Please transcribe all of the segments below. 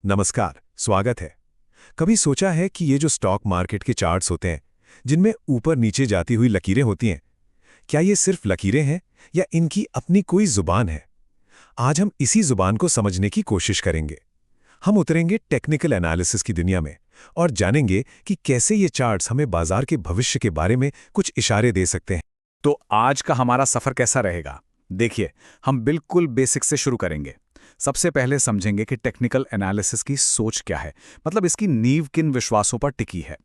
नमस्कार, स्वागत है। कभी सोचा है कि ये जो स्टॉक मार्केट के चार्ट्स होते हैं, जिनमें ऊपर नीचे जाती हुई लकीरें होती हैं, क्या ये सिर्फ लकीरें हैं या इनकी अपनी कोई जुबान है? आज हम इसी जुबान को समझने की कोशिश करेंगे। हम उतरेंगे टेक्निकल एनालिसिस की दुनिया में और जानेंगे कि कैसे ये चार्ट्स हमें बाजार के भविष्य के बारे में कुछ इशारे दे सकते हैं। तो आज का हमारा सफर कैसा रहेगा? देखिए, हम बिल्कुल बेसिक से शुरू करेंगे। सबसे पहले समझेंगे कि टेक्निकल एनालिसिस की सोच क्या है, मतलब इसकी नींव किन विश्वासों पर टिकी है।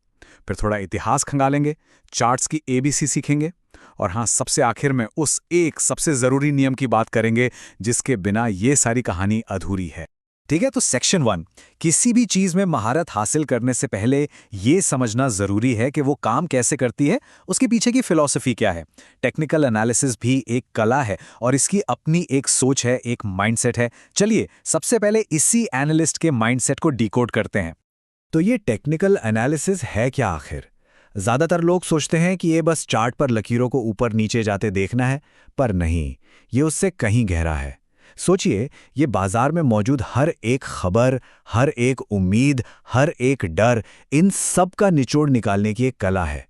फिर थोड़ा इतिहास खंगालेंगे, चार्ट्स की एबीसी सीखेंगे और हाँ, सबसे आखिर में उस एक सबसे जरूरी नियम की बात करेंगे जिसके बिना ये सारी कहानी अधूरी है। ठीक है, तो सेक्शन 1, किसी भी चीज में महारत हासिल करने से पहले यह समझना जरूरी है कि वो काम कैसे करती है, उसके पीछे की फिलॉसफी क्या है। टेक्निकल एनालिसिस भी एक कला है और इसकी अपनी एक सोच है, एक माइंडसेट है। चलिए सबसे पहले इसी एनालिस्ट के माइंडसेट को डिकोड करते हैं। तो ये टेक्निकल एनालिसिस है क्या आखिर? ज़्यादातर लोग सोचते हैं कि ये बस चार्ट पर लकीरों को ऊपर नीचे जाते देखना है, पर नहीं, ये उससे कहीं गहरा है। सोचिए, ये बाजार में मौजूद हर एक खबर, हर एक उम्मीद, हर एक डर, इन सब का निचोड़ निकालने की एक कला है।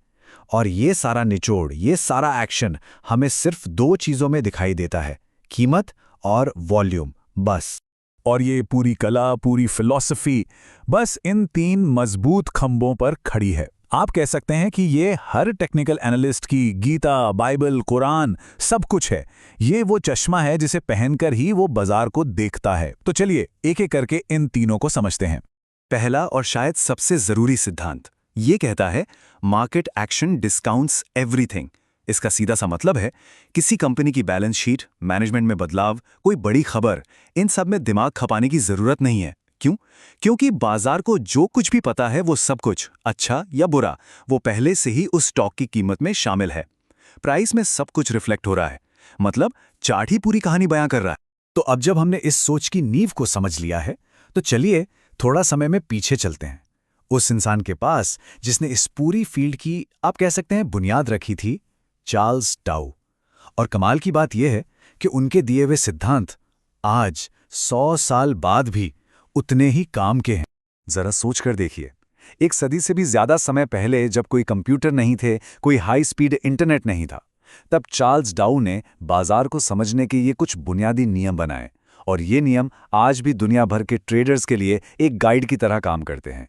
और ये सारा निचोड़, ये सारा एक्शन हमें सिर्फ दो चीज़ों में दिखाई देता है: कीमत और वॉल्यूम, बस। और ये पूरी कला, पूरी फिलॉसफी बस इन 3 मजबूत खंभों पर खड़ी है। आप कह सकते हैं कि ये हर टेक्निकल एनालिस्ट की गीता, बाइबल, कुरान सब कुछ है। ये वो चश्मा है जिसे पहनकर ही वो बाजार को देखता है। तो चलिए एक एक करके इन तीनों को समझते हैं। पहला और शायद सबसे जरूरी सिद्धांत ये कहता है, मार्केट एक्शन डिस्काउंट्स एवरीथिंग। इसका सीधा सा मतलब है, किसी कंपनी की बैलेंस शीट, मैनेजमेंट में बदलाव, कोई बड़ी खबर, इन सब में दिमाग खपाने की जरूरत नहीं है। क्यों? क्योंकि बाजार को जो कुछ भी पता है, वो सब कुछ, अच्छा या बुरा, वो पहले से ही उस स्टॉक की कीमत में शामिल है। प्राइस में सब कुछ रिफ्लेक्ट हो रहा है, मतलब चार्ट ही पूरी कहानी बयां कर रहा है। तो अब जब हमने इस सोच की नींव को समझ लिया है, तो चलिए थोड़ा समय में पीछे चलते हैं, उस इंसान के पास जिसने इस पूरी फील्ड की, आप कह सकते हैं, बुनियाद रखी थी, चार्ल्स डाउ। और कमाल की बात यह है कि उनके दिए हुए सिद्धांत आज 100 साल बाद भी उतने ही काम के हैं। जरा सोच कर देखिए, एक सदी से भी ज्यादा समय पहले, जब कोई कंप्यूटर नहीं थे, कोई हाई स्पीड इंटरनेट नहीं था, तब चार्ल्स डाउ ने बाजार को समझने के ये कुछ बुनियादी नियम बनाए। और ये नियम आज भी दुनिया भर के ट्रेडर्स के लिए एक गाइड की तरह काम करते हैं।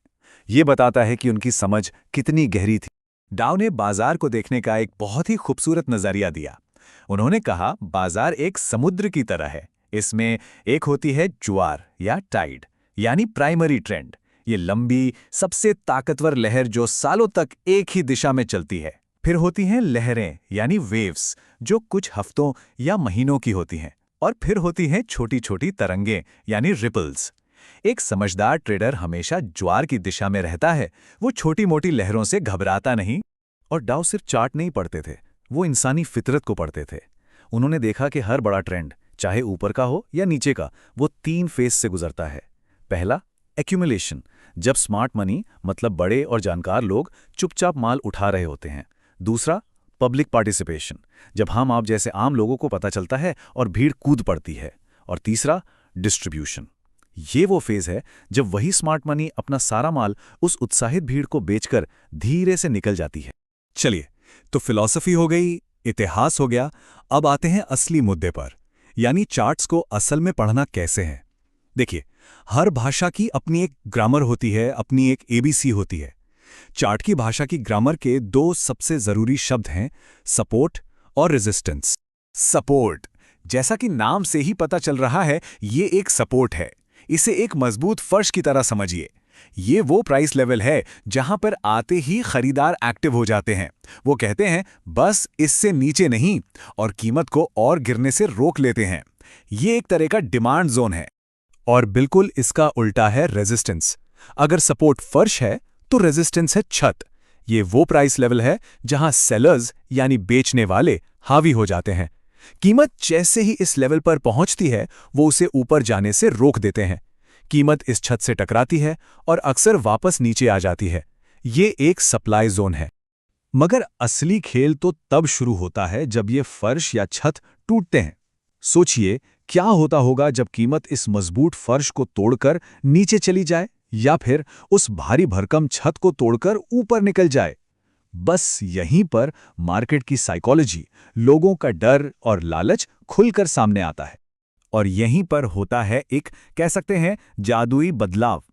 ये बताता है कि उनकी समझ कितनी गहरी थी। डाउ ने बाजार को देखने का एक बहुत ही खूबसूरत नजरिया दिया। उन्होंने कहा, बाजार एक समुद्र की तरह है। इसमें एक होती है ज्वार या टाइड, यानी प्राइमरी ट्रेंड। ये लंबी, सबसे ताकतवर लहर जो सालों तक एक ही दिशा में चलती है। फिर होती हैं लहरें, यानी वेव्स, जो कुछ हफ्तों या महीनों की होती हैं। और फिर होती हैं छोटी छोटी तरंगें, यानी रिपल्स। एक समझदार ट्रेडर हमेशा ज्वार की दिशा में रहता है, वो छोटी मोटी लहरों से घबराता नहीं। और डाउ सिर्फ चार्ट नहीं पढ़ते थे, वो इंसानी फितरत को पढ़ते थे। उन्होंने देखा कि हर बड़ा ट्रेंड, चाहे ऊपर का हो या नीचे का, वो 3 फेज से गुजरता है। पहला, एक्यूमुलेशन, जब स्मार्ट मनी, मतलब बड़े और जानकार लोग चुपचाप माल उठा रहे होते हैं। दूसरा, पब्लिक पार्टिसिपेशन, जब हम आप जैसे आम लोगों को पता चलता है और भीड़ कूद पड़ती है। और तीसरा, डिस्ट्रीब्यूशन। ये वो फेज है जब वही स्मार्ट मनी अपना सारा माल उस उत्साहित भीड़ को बेचकर धीरे से निकल जाती है। चलिए, तो फिलॉसफी हो गई, इतिहास हो गया, अब आते हैं असली मुद्दे पर, यानी चार्ट्स को असल में पढ़ना कैसे है। देखिए, हर भाषा की अपनी एक ग्रामर होती है, अपनी एक एबीसी होती है। चार्ट की भाषा की ग्रामर के 2 सबसे जरूरी शब्द हैं, सपोर्ट और रेजिस्टेंस। सपोर्ट, जैसा कि नाम से ही पता चल रहा है, ये एक सपोर्ट है। इसे एक मजबूत फर्श की तरह समझिए। ये वो प्राइस लेवल है जहां पर आते ही खरीदार एक्टिव हो जाते हैं। वो कहते हैं, बस इससे नीचे नहीं, और कीमत को और गिरने से रोक लेते हैं। ये एक तरह का डिमांड जोन है। और बिल्कुल इसका उल्टा है रेजिस्टेंस। अगर सपोर्ट फर्श है तो रेजिस्टेंस है छत। ये वो प्राइस लेवल है जहां सेलर्स, यानी बेचने वाले, हावी हो जाते हैं। कीमत जैसे ही इस लेवल पर पहुंचती है, वो उसे ऊपर जाने से रोक देते हैं। कीमत इस छत से टकराती है और अक्सर वापस नीचे आ जाती है। ये एक सप्लाई जोन है। मगर असली खेल तो तब शुरू होता है जब ये फर्श या छत टूटते हैं। सोचिए क्या होता होगा जब कीमत इस मजबूत फर्श को तोड़कर नीचे चली जाए या फिर उस भारी भरकम छत को तोड़कर ऊपर निकल जाए। बस यहीं पर मार्केट की साइकोलॉजी, लोगों का डर और लालच खुलकर सामने आता है। और यहीं पर होता है एक, कह सकते हैं, जादुई बदलाव।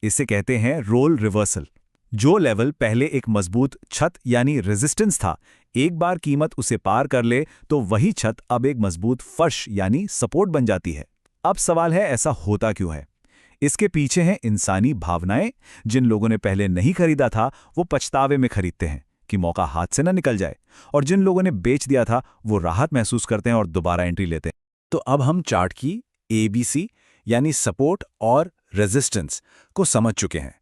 इसे कहते हैं रोल रिवर्सल। जो लेवल पहले एक मजबूत छत यानी रेजिस्टेंस था, एक बार कीमत उसे पार कर ले तो वही छत अब एक मजबूत फर्श यानी सपोर्ट बन जाती है। अब सवाल है, ऐसा होता क्यों है? इसके पीछे हैं इंसानी भावनाएं। जिन लोगों ने पहले नहीं खरीदा था वो पछतावे में खरीदते हैं कि मौका हाथ से न निकल जाए, और जिन लोगों ने बेच दिया था वो राहत महसूस करते हैं और दोबारा एंट्री लेते हैं। तो अब हम चार्ट की ABC यानी सपोर्ट और रेजिस्टेंस को समझ चुके हैं।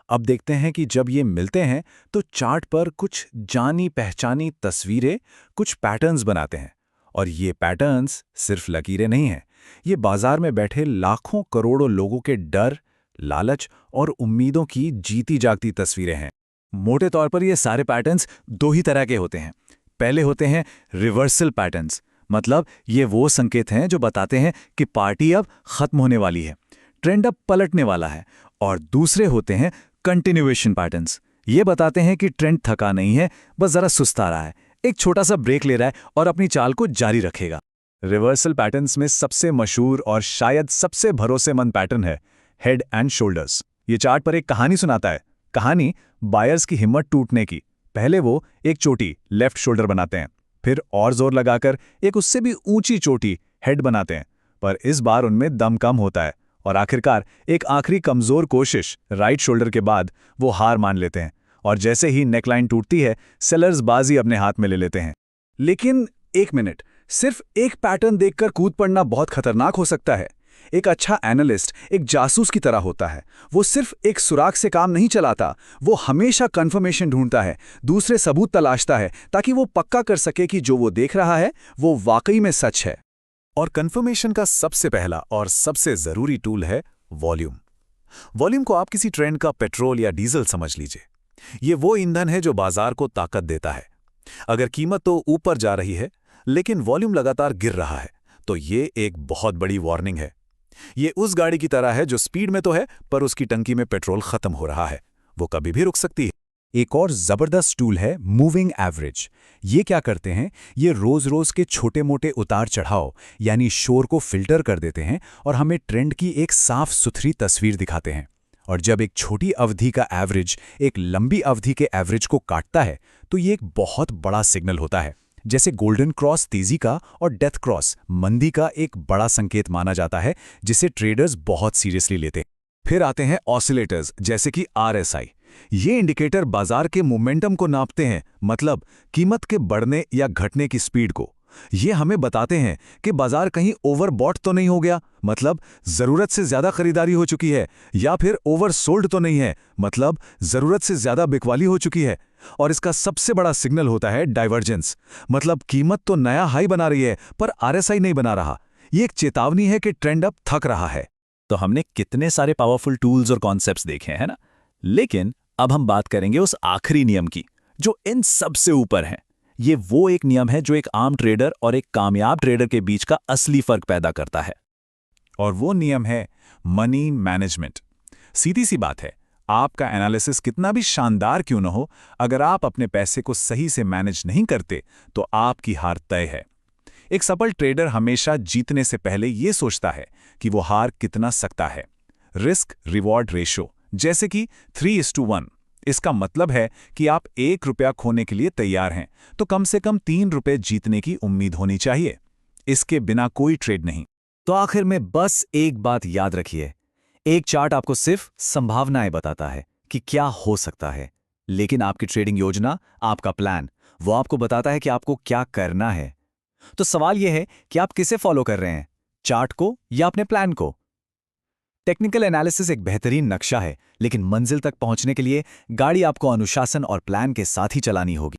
अब देखते हैं कि जब ये मिलते हैं तो चार्ट पर कुछ जानी पहचानी तस्वीरें, कुछ पैटर्न्स बनाते हैं। और ये पैटर्न्स सिर्फ लकीरें नहीं हैं, ये बाजार में बैठे लाखों करोड़ों लोगों के डर, लालच और उम्मीदों की जीती जागती तस्वीरें हैं। मोटे तौर पर ये सारे पैटर्न्स दो ही तरह के होते हैं। पहले होते हैं रिवर्सल पैटर्न्स, मतलब ये वो संकेत हैं जो बताते हैं कि पार्टी अब खत्म होने वाली है, ट्रेंड अब पलटने वाला है। और दूसरे होते हैं कंटिन्यूएशन पैटर्न्स, ये बताते हैं कि ट्रेंड थका नहीं है, बस जरा सुस्ता रहा है, एक छोटा सा ब्रेक ले रहा है और अपनी चाल को जारी रखेगा। रिवर्सल पैटर्न्स में सबसे मशहूर और शायद सबसे भरोसेमंद पैटर्न है हेड एंड शोल्डर्स। ये चार्ट पर एक कहानी सुनाता है, कहानी बायर्स की हिम्मत टूटने की। पहले वो एक चोटी लेफ्ट शोल्डर बनाते हैं, फिर और जोर लगाकर एक उससे भी ऊंची चोटी हेड बनाते हैं, पर इस बार उनमें दम कम होता है और आखिरकार एक आखिरी कमजोर कोशिश राइट शोल्डर के बाद वो हार मान लेते हैं। और जैसे ही नेकलाइन टूटती है, सेलर्स बाजी अपने हाथ में ले लेते हैं। लेकिन एक मिनट, सिर्फ एक पैटर्न देखकर कूद पड़ना बहुत खतरनाक हो सकता है। एक अच्छा एनालिस्ट एक जासूस की तरह होता है। वो सिर्फ एक सुराग से काम नहीं चलाता, वो हमेशा कंफर्मेशन ढूंढता है, दूसरे सबूत तलाशता है, ताकि वो पक्का कर सके कि जो वो देख रहा है वो वाकई में सच है। और कंफर्मेशन का सबसे पहला और सबसे जरूरी टूल है वॉल्यूम। वॉल्यूम को आप किसी ट्रेंड का पेट्रोल या डीजल समझ लीजिए। ये वो ईंधन है जो बाजार को ताकत देता है। अगर कीमत तो ऊपर जा रही है लेकिन वॉल्यूम लगातार गिर रहा है, तो ये एक बहुत बड़ी वार्निंग है। ये उस गाड़ी की तरह है जो स्पीड में तो है पर उसकी टंकी में पेट्रोल खत्म हो रहा है, वो कभी भी रुक सकती है। एक और जबरदस्त टूल है मूविंग एवरेज। ये क्या करते हैं, ये रोज-रोज के छोटे मोटे उतार चढ़ाव यानी शोर को फिल्टर कर देते हैं और हमें ट्रेंड की एक साफ सुथरी तस्वीर दिखाते हैं। और जब एक छोटी अवधि का एवरेज एक लंबी अवधि के एवरेज को काटता है तो ये एक बहुत बड़ा सिग्नल होता है। जैसे गोल्डन क्रॉस तेजी का और डेथ क्रॉस मंदी का एक बड़ा संकेत माना जाता है, जिसे ट्रेडर्स बहुत सीरियसली लेते हैं। फिर आते हैं ऑसिलेटर्स जैसे कि RSI। ये इंडिकेटर बाजार के मोमेंटम को नापते हैं, मतलब कीमत के बढ़ने या घटने की स्पीड को। ये हमें बताते हैं कि बाजार कहीं ओवरबॉट तो नहीं हो गया, मतलब जरूरत से ज्यादा खरीदारी हो चुकी है, या फिर ओवरसोल्ड तो नहीं है, मतलब जरूरत से ज्यादा बिकवाली हो चुकी है। और इसका सबसे बड़ा सिग्नल होता है डाइवर्जेंस, मतलब कीमत तो नया हाई बना रही है पर RSI नहीं बना रहा। ये एक चेतावनी है कि ट्रेंड अब थक रहा है। तो हमने कितने सारे पावरफुल टूल्स और कॉन्सेप्ट्स देखे हैं ना, लेकिन अब हम बात करेंगे उस आखिरी नियम की जो इन सबसे ऊपर है। ये वो एक नियम है जो एक आम ट्रेडर और एक कामयाब ट्रेडर के बीच का असली फर्क पैदा करता है। और वो नियम है मनी मैनेजमेंट। सीधी सी बात है, आपका एनालिसिस कितना भी शानदार क्यों न हो, अगर आप अपने पैसे को सही से मैनेज नहीं करते तो आपकी हार तय है। एक सफल ट्रेडर हमेशा जीतने से पहले ये सोचता है कि वो हार कितना सकता है। रिस्क रिवॉर्ड रेशो जैसे कि 3:1। इसका मतलब है कि आप 1 रुपया खोने के लिए तैयार हैं तो कम से कम 3 रुपये जीतने की उम्मीद होनी चाहिए। इसके बिना कोई ट्रेड नहीं। तो आखिर में बस एक बात याद रखिए, एक चार्ट आपको सिर्फ संभावनाएं बताता है कि क्या हो सकता है, लेकिन आपकी ट्रेडिंग योजना, आपका प्लान, वो आपको बताता है कि आपको क्या करना है। तो सवाल यह है कि आप किसे फॉलो कर रहे हैं, चार्ट को या अपने प्लान को? टेक्निकल एनालिसिस एक बेहतरीन नक्शा है, लेकिन मंजिल तक पहुंचने के लिए गाड़ी आपको अनुशासन और प्लान के साथ ही चलानी होगी।